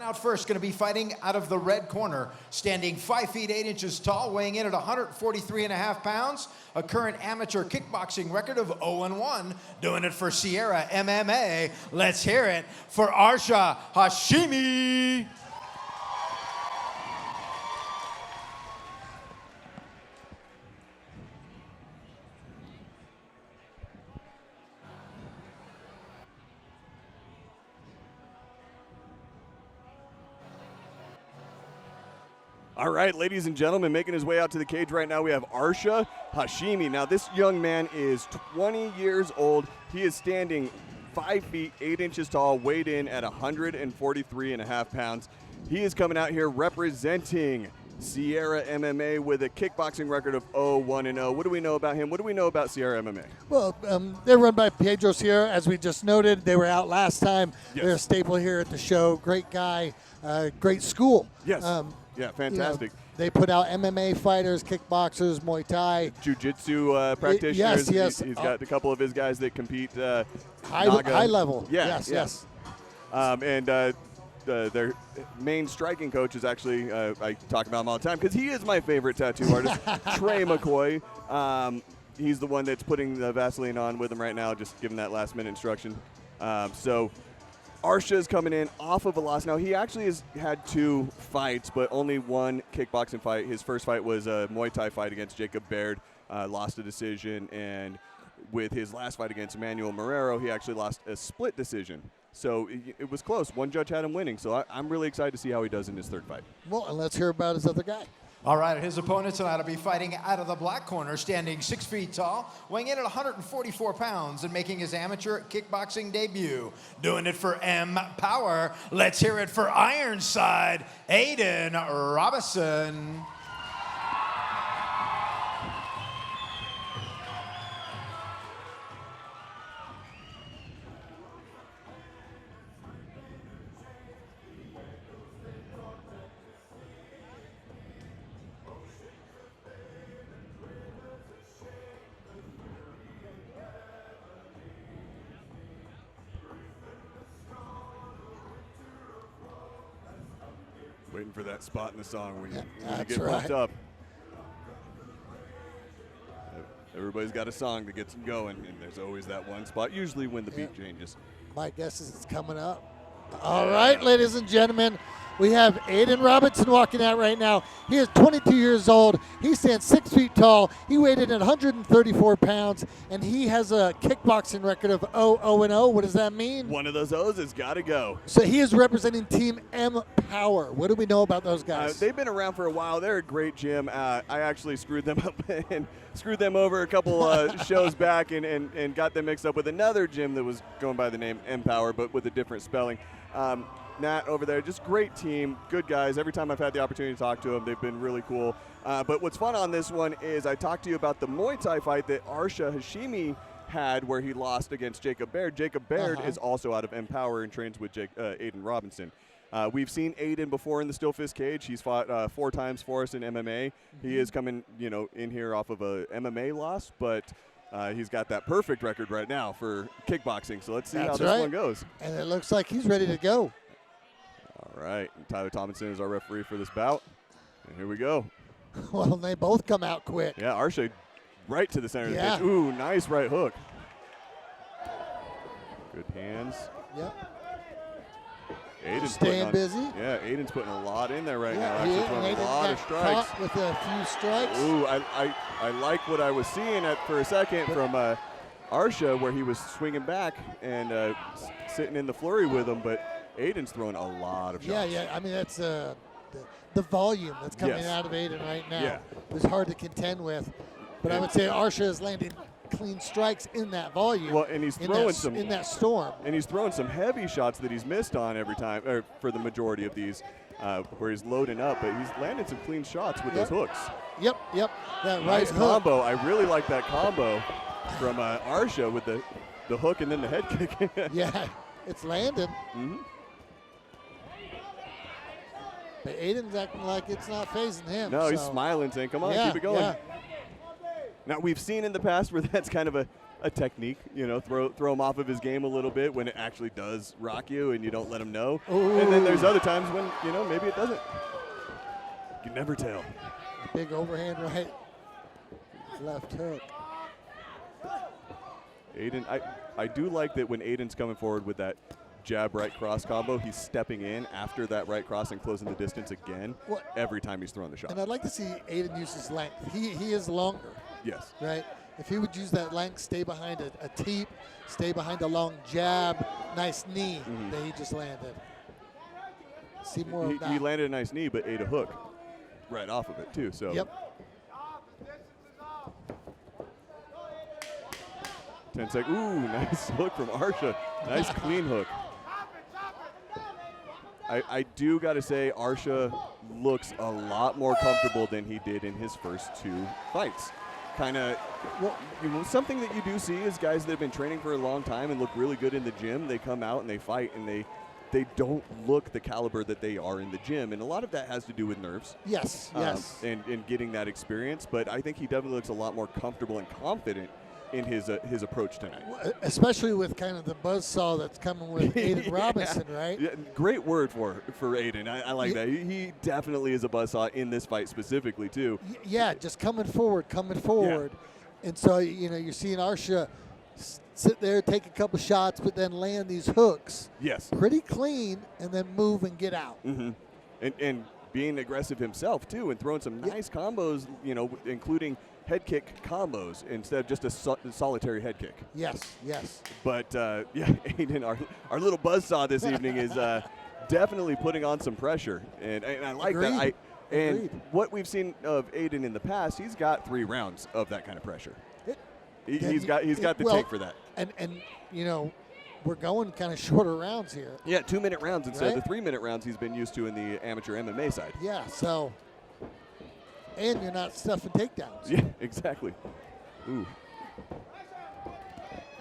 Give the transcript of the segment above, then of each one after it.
out first, going to be fighting out of the red corner, standing 5 feet 8 inches tall, weighing in at 143.5 pounds, a current amateur kickboxing record of 0-1, doing it for Sierra MMA. Let's hear it for Arsha Hashhimi. All right, ladies and gentlemen, making his way out to the cage right now, we have Arsha Hashhimi. Now, this young man is 20 years old. He is standing 5 feet 8 inches tall, weighed in at 143.5 pounds. He is coming out here representing Sierra MMA with a kickboxing record of 0-1-0. What do we know about him? What do we know about Sierra MMA? Well, they're run by Pedro Sierra, as we just noted. They were out last time. Yes. They're a staple here at the show. Great guy, great school. Yes. Yeah, fantastic. You know, they put out MMA fighters, kickboxers, Muay Thai. Jiu-jitsu practitioners. Yes. He's got a couple of his guys that compete high level. Yeah, Yes. Their main striking coach is actually, I talk about him all the time because he is my favorite tattoo artist, Trey McCoy. He's the one that's putting the Vaseline on with him right now, just giving that last-minute instruction. So Arsha is coming in off of a loss. Now, he actually has had 2 fights, but only 1 kickboxing fight. His first fight was a Muay Thai fight against Jacob Baird, lost a decision, and with his last fight against Emmanuel Marrero, he actually lost a split decision. So it was close. One judge had him winning, so I'm really excited to see how he does in his 3rd fight. Well, and let's hear about his other guy. All right, his opponent tonight will be fighting out of the black corner, standing 6 feet tall, weighing in at 144 pounds, and making his amateur kickboxing debut. Doing it for M Power. Let's hear it for Ironside, Aiden Robison. Waiting for that spot in the song when you That's get pumped right. up. Everybody's got a song that gets them going, and there's always that one spot, usually when the beat changes. My guess is it's coming up. All right, ladies and gentlemen, we have Aiden Robinson walking out right now. He is 22 years old. He stands 6 feet tall. He weighed in at 134 pounds, and he has a kickboxing record of 0-0-0. What does that mean? One of those O's has got to go. So he is representing Team M Power. What do we know about those guys? They've been around for a while. They're a great gym. I actually screwed them up and screwed them over a couple shows back and got them mixed up with another gym that was going by the name M Power, but with a different spelling. Nat over there, just great team, good guys. Every time I've had the opportunity to talk to them, they've been really cool. But what's fun on this one is I talked to you about the Muay Thai fight that Arsha Hashhimi had where he lost against Jacob Baird. Jacob Baird is also out of Empower and trains with Aiden Robinson. We've seen Aiden before in the Steelfist cage. He's fought 4 times for us in MMA. He is coming, in here off of a MMA loss, but he's got that perfect record right now for kickboxing. So let's see how this one goes. And it looks like he's ready to go. All right, and Tyler Tomlinson is our referee for this bout. And here we go. Well, they both come out quick. Yeah, Arsha right to the center of the cage. Ooh, nice right hook. Good hands. Yep. Aiden's staying busy. Yeah, Aiden's putting a lot in there right now. He Actually throwing a lot of strikes. Caught with a few strikes. Ooh, I like what I was seeing for a second from Arsha, where he was swinging back and sitting in the flurry with him, but Aiden's throwing a lot of shots. Yeah. I mean, that's the volume that's coming out of Aiden right now. Yeah. It's hard to contend with. But I would say Arsha is landing clean strikes in that volume. Well, and he's throwing in that storm. And he's throwing some heavy shots that he's missed on every time, or for the majority of these, where he's loading up. But he's landing some clean shots with those hooks. Yep. That Nice right hook. combo. I really like that combo from Arsha with the hook and then the head kick. Yeah, it's landed. Mm-hmm. But Aiden's acting like it's not phasing him. No, he's smiling, saying, come on, keep it going. Yeah. Now, we've seen in the past where that's kind of a technique, throw him off of his game a little bit when it actually does rock you and you don't let him know. Ooh. And then there's other times when, maybe it doesn't. You can never tell. Big overhand right. Left hook. Aiden, I do like that when Aiden's coming forward with that jab right cross combo, he's stepping in after that right cross and closing the distance again every time he's throwing the shot. And I'd like to see Aiden use his length. He is longer. Yes. Right? If he would use that length, stay behind a teep, stay behind a long jab, nice knee that he just landed. See more of that. He landed a nice knee, but ate a hook right off of it, too. So. Yep. 10 seconds. Ooh, nice hook from Arsha. Nice clean hook. I do got to say, Arsha looks a lot more comfortable than he did in his first 2 fights. Kind of, something that you do see is guys that have been training for a long time and look really good in the gym. They come out and they fight and they don't look the caliber that they are in the gym. And a lot of that has to do with nerves. Yes. And getting that experience. But I think he definitely looks a lot more comfortable and confident in his approach tonight. Especially with kind of the buzzsaw that's coming with Aiden Robison, right? Yeah, great word for Aiden. I like that. He definitely is a buzzsaw in this fight specifically, too. Yeah, just coming forward. Yeah. And so, you're seeing Arsha sit there, take a couple shots, but then land these hooks. Yes. Pretty clean, and then move and get out. Mm-hmm. And being aggressive himself, too, and throwing some nice combos, including head kick combos instead of just a solitary head kick. Yes. But, Aiden, our little buzzsaw this evening is definitely putting on some pressure. And I like that. And what we've seen of Aiden in the past, he's got 3 rounds of that kind of pressure. He's got the tank for that. And we're going kind of shorter rounds here. Yeah, 2-minute rounds instead of the 3-minute rounds he's been used to in the amateur MMA side. Yeah, so, and you're not stuffing takedowns. Yeah, exactly. Ooh.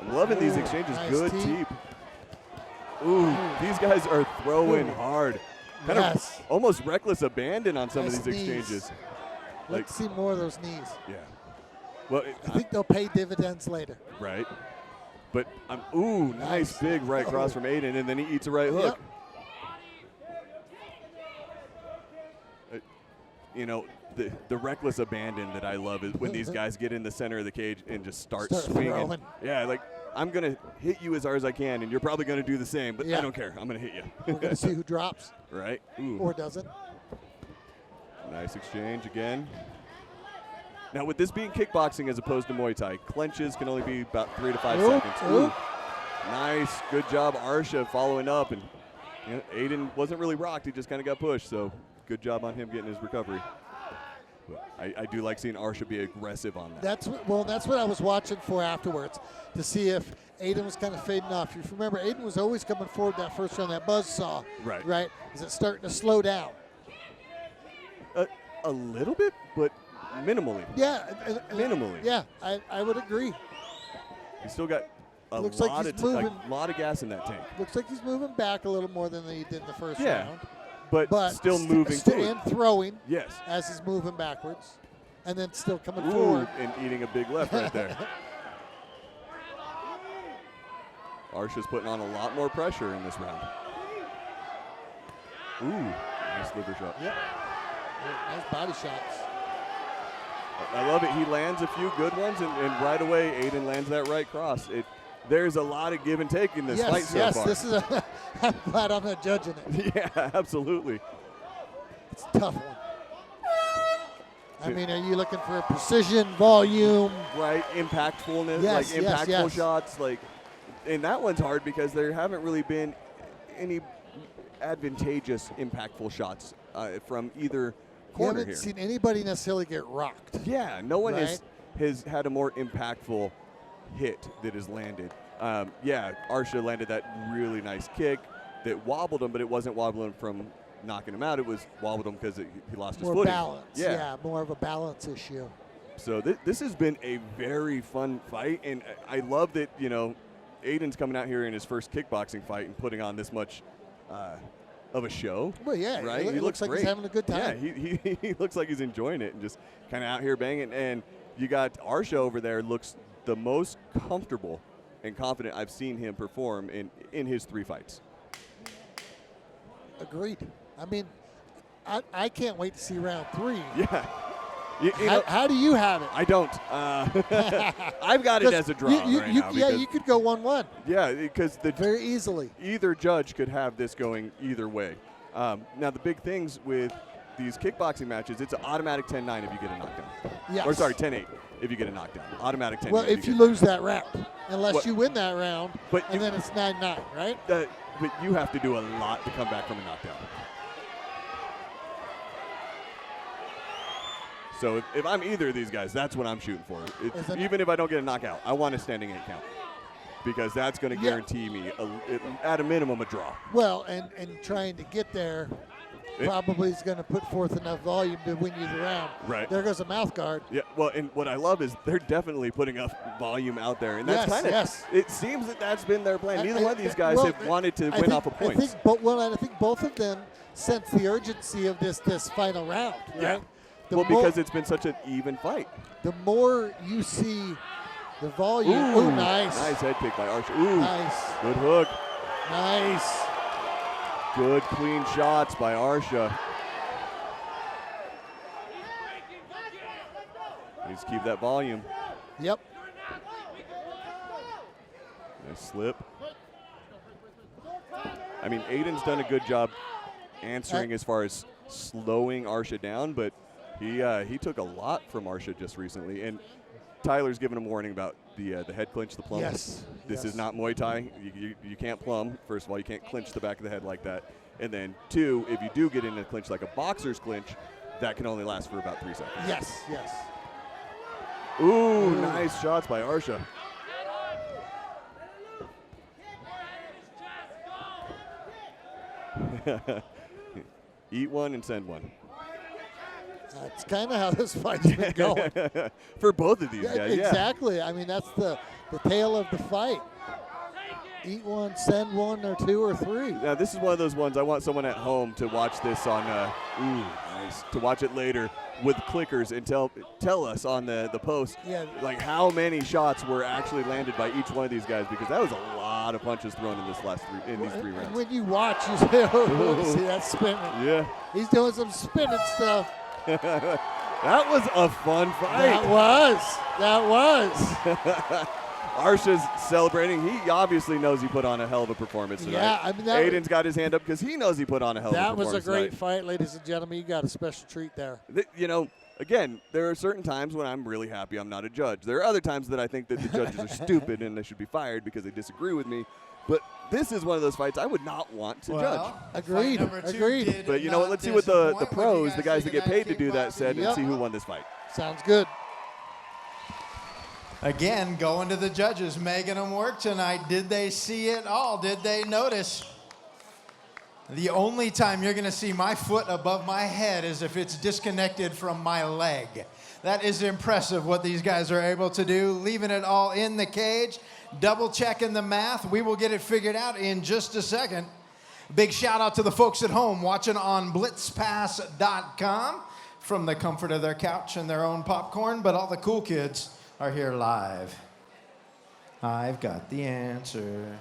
I'm loving these exchanges. Nice good teep. Ooh, these guys are throwing hard. Kind of almost reckless abandon on some of these exchanges. Let's see more of those knees. Yeah. Well, I think they'll pay dividends later. Right. But, nice big right cross from Aiden, and then he eats a right hook. The reckless abandon that I love is when these guys get in the center of the cage and just start swinging. Throwing. Yeah, like, I'm going to hit you as hard as I can, and you're probably going to do the same, but I don't care. I'm going to hit you. We're going to see who drops. Right. Ooh. Or doesn't. Nice exchange again. Now, with this being kickboxing as opposed to Muay Thai, clenches can only be about 3 to 5 seconds. Ooh. Nice. Good job, Arsha, following up. And Aiden wasn't really rocked. He just kind of got pushed, so good job on him getting his recovery. I do like seeing Arsha be aggressive on that. That's what I was watching for afterwards, to see if Aiden was kind of fading off. If you remember, Aiden was always coming forward that first round, that buzzsaw. Right? Is it starting to slow down? A little bit, but minimally. Yeah. Minimally. Yeah, I would agree. He's still got a lot of gas in that tank. Looks like he's moving back a little more than he did in the first round. But still moving forward. And throwing yes. as he's moving backwards. And then still coming forward. And eating a big left right there. Arsha's putting on a lot more pressure in this round. Ooh, nice liver shot. Yep. Nice body shots. I love it. He lands a few good ones, and right away, Aiden lands that right cross. There's a lot of give and take in this fight so far. This is I'm glad I'm not judging it. Yeah, absolutely. It's a tough one. I mean, are you looking for precision, volume? Right, impactfulness, yes, like impactful shots. And that one's hard because there haven't really been any advantageous, impactful shots from either corner here. You haven't seen anybody necessarily get rocked. Yeah, no one has had a more impactful hit that has landed. Arsha landed that really nice kick that wobbled him, but it wasn't wobbling from knocking him out. It was wobbled him because he lost his footing. Balance. Yeah, more of a balance issue. So this has been a very fun fight, and I love that, Aiden's coming out here in his first kickboxing fight and putting on this much of a show. Well, yeah, right? He looks like great. He's having a good time. Yeah, he looks like he's enjoying it and just kind of out here banging. And you got Arsha over there, looks the most comfortable and confident I've seen him perform in his 3 fights. Agreed. I mean, I can't wait to see round 3. Yeah. How do you have it? I don't. I've got it as a draw right now. Yeah, you could go 1-1. Yeah, because very easily. Either judge could have this going either way. Now, the big things with these kickboxing matches, it's an automatic 10-9 if you get a knockdown. Yes. Or sorry, 10-8 if you get a knockdown. Automatic 10-9. Well, if you lose that round, unless you win that round, and then it's 9-9, right? But you have to do a lot to come back from a knockdown. So if I'm either of these guys, that's what I'm shooting for. Even if I don't get a knockout, I want a standing 8 count because that's going to guarantee me, at a minimum, a draw. Well, and trying to get there probably is going to put forth enough volume to win you the round. Right. There goes a mouth guard. Yeah, well, and what I love is they're definitely putting enough volume out there. And that's it seems that that's been their plan. Neither one of these guys have wanted to win off of points. I think both of them sense the urgency of this final round, right? Yeah. Because it's been such an even fight. The more you see the volume. Ooh, nice. Nice head kick by Arsha. Ooh, nice. Good hook. Nice. Good clean shots by Arsha. Needs to keep that volume. Yep. Nice slip. I mean, Aiden's done a good job answering as far as slowing Arsha down, but he took a lot from Arsha just recently, and Tyler's given him a warning about the head clinch, the plum. Yes. This is not Muay Thai. You can't plum. First of all, you can't clinch the back of the head like that. And then 2, if you do get in a clinch like a boxer's clinch, that can only last for about 3 seconds. Yes, yes. Ooh, nice shots by Arsha. Eat one and send one. That's kind of how this fight's been going. For both of these guys, exactly. I mean, that's the tale of the fight. Eat one, send one, or 2 or 3. Now, this is one of those ones I want someone at home to watch this on, nice, to watch it later with clickers and tell us on the post, like how many shots were actually landed by each one of these guys, because that was a lot of punches thrown in these 3 rounds. When you watch, you say, oh, see that spinning. Yeah. He's doing some spinning stuff. That was a fun fight. That was. Arsha's celebrating. He obviously knows he put on a hell of a performance tonight. Yeah, I mean, Aiden's got his hand up because he knows he put on a hell of a performance. That was a great fight, ladies and gentlemen. You got a special treat there. Again, there are certain times when I'm really happy I'm not a judge. There are other times that I think that the judges are stupid and they should be fired because they disagree with me. But this is one of those fights I would not want to judge. Agreed. But you know what? Let's see what the pros, the guys that get paid to do that, said and see who won this fight. Sounds good. Again, going to the judges, making them work tonight. Did they see it all? Did they notice? The only time you're going to see my foot above my head is if it's disconnected from my leg. That is impressive what these guys are able to do, leaving it all in the cage, double checking the math. We will get it figured out in just a second. Big shout out to the folks at home watching on blitzpass.com from the comfort of their couch and their own popcorn, but all the cool kids are here live. I've got the answer.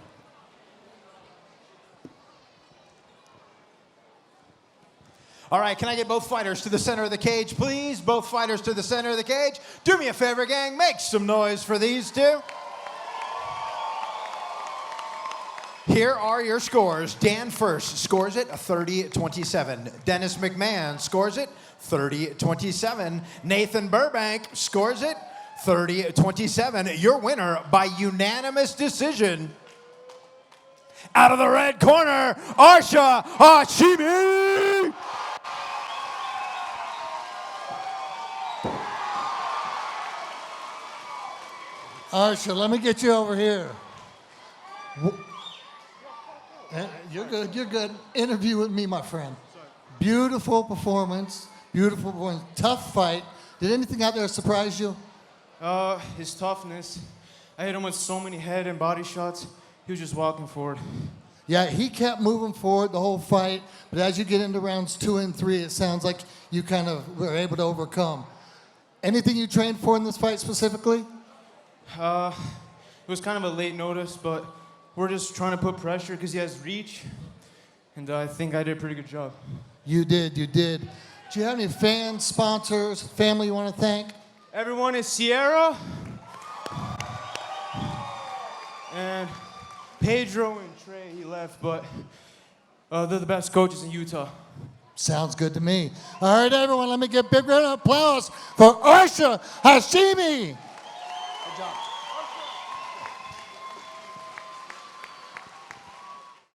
All right, can I get both fighters to the center of the cage, please? Both fighters to the center of the cage. Do me a favor, gang. Make some noise for these two. Here are your scores. Dan First scores it 30-27. Dennis McMahon scores it 30-27. Nathan Burbank scores it 30-27. Your winner by unanimous decision. Out of the red corner, Arsha Hashhimi. Arsha, let me get you over here. You're good. Interview with me, my friend. Beautiful performance. Tough fight. Did anything out there surprise you? His toughness. I hit him with so many head and body shots. He was just walking forward. Yeah, he kept moving forward the whole fight, but as you get into rounds 2 and 3, it sounds like you kind of were able to overcome. Anything you trained for in this fight specifically? It was kind of a late notice, but we're just trying to put pressure because he has reach, and I think I did a pretty good job. You did. Do you have any fans, sponsors, family you want to thank? Everyone is Sierra and Pedro and Trey. He left, but they're the best coaches in Utah. Sounds good to me. All right, everyone, let me give a big round of applause for Arsha Hashhimi. Good job.